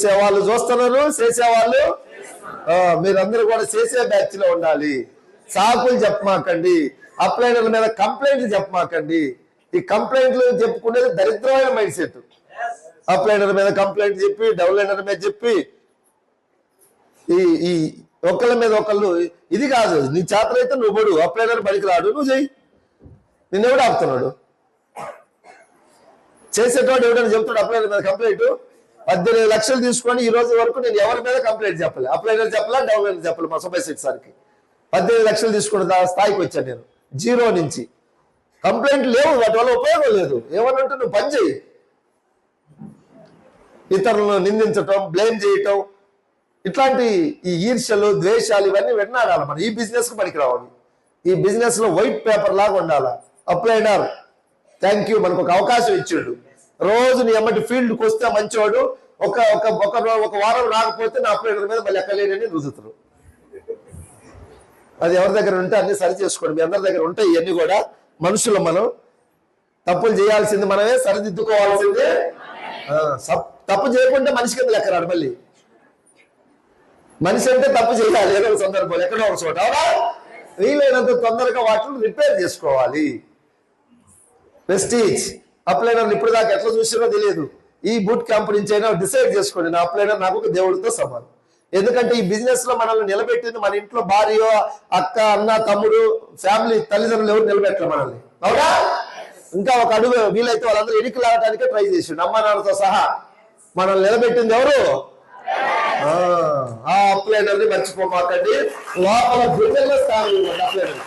చూసేవాళ్ళు చూస్తున్నారు, చేసేవాళ్ళు మీరందరూ కూడా చేసే బ్యాచ్ లో ఉండాలి. సాకులు చెప్పమాకండి, అప్లైనర్ల మీద కంప్లైంట్లు చెప్పమాకండి. ఈ కంప్లైంట్లు చెప్పుకునేది దరిద్రమైన మైండ్ సెట్. అప్లైనర్ మీద కంప్లైంట్ చెప్పి, డెవలైనర్ మీద చెప్పి, ఈ ఒకళ్ళ మీద ఒకళ్ళు ఇది కాదు. నీ చేతనైతే నువ్వు పడు, అప్లైనర్ పనికి రాడు, నువ్వు చెయ్యి. నిన్నెవడు ఆపుతున్నాడు? చేసేటోడు ఎవడని చెప్తాడు అప్లైనర్ మీద కంప్లైంట్? 18 లక్షలు తీసుకొని ఈ రోజు వరకు నేను ఎవరి మీద కంప్లైంట్ చెప్పలే. అప్లైనర్ చెప్పలా, డెవలైనర్ చెప్పలే. మా సుబ్బయ్య శెట్టి సార్కి 18 లక్షలు తీసుకున్న స్థాయికి వచ్చాను నేను, జీరో నుంచి. కంప్లైంట్ లేవు, వాటి వల్ల ఉపయోగం లేదు. ఏమనంటే నువ్వు పని చేయి. ఇతరులను నిందించటం, బ్లేమ్ చేయటం, ఇట్లాంటి ఈ ఈర్ష్యలు, ద్వేషాలు ఇవన్నీ విన్నాడాలి. మనం ఈ బిజినెస్ కు పనికి రావాలి. ఈ బిజినెస్ లో వైట్ పేపర్ లాగా ఉండాలా. అప్లైనర్ థ్యాంక్ యూ, మనకు ఒక అవకాశం ఇచ్చాడు. రోజు నీ ఎమ్మటి ఫీల్డ్కి వస్తే మంచివాడు. ఒక వారం రాకపోతే నా అప్లైనర్ మీద మళ్ళీ ఎక్కలేనని రుజుతారు. అది ఎవరి దగ్గర ఉంటే అన్ని సరి చేసుకోండి. మీ అందరి దగ్గర ఉంటాయి ఇవన్నీ కూడా. మనుషులు మనం తప్పులు చేయాల్సింది మనమే, సరిదిద్దుకోవాల్సిందే. తప్పు చేయకుంటే మనిషి కింద లెక్క రాడు. మళ్ళీ మనిషి అంటే తప్పు చేయాలి ఏదో ఒక సందర్భంలో, ఎక్కడో ఒక చోట. అవునా? వీలైనంత తొందరగా వాటిని రిపేర్ చేసుకోవాలి. ప్రెస్టీజ్ అప్లైనర్లు ఇప్పుడు దాకా ఎట్లా చూసినా తెలియదు. ఈ బూట్ క్యాంప్ నుంచి అయినా డిసైడ్ చేసుకోండి, నా అప్లైనర్ నాకు ఒక దేవుడితో సమానం. ఎందుకంటే ఈ బిజినెస్ లో మనల్ని నిలబెట్టింది మన ఇంట్లో భార్య, అక్క, అన్న, తమ్ముడు, ఫ్యామిలీ, తల్లిదండ్రులు ఎవరు నిలబెట్టరు మనల్ని. అవునా? ఇంకా ఒక అడుగు వీలైతే వాళ్ళందరూ ఎన్నికలు లాగడానికే ట్రై చేసిండు, అమ్మ నాన్నతో సహా. మనల్ని నిలబెట్టింది ఎవరు? ఆ అప్లైనర్ని మర్చిపోమాకండి. లోపల గుండెల్లో స్థానం ఇవ్వండి అప్లైనర్.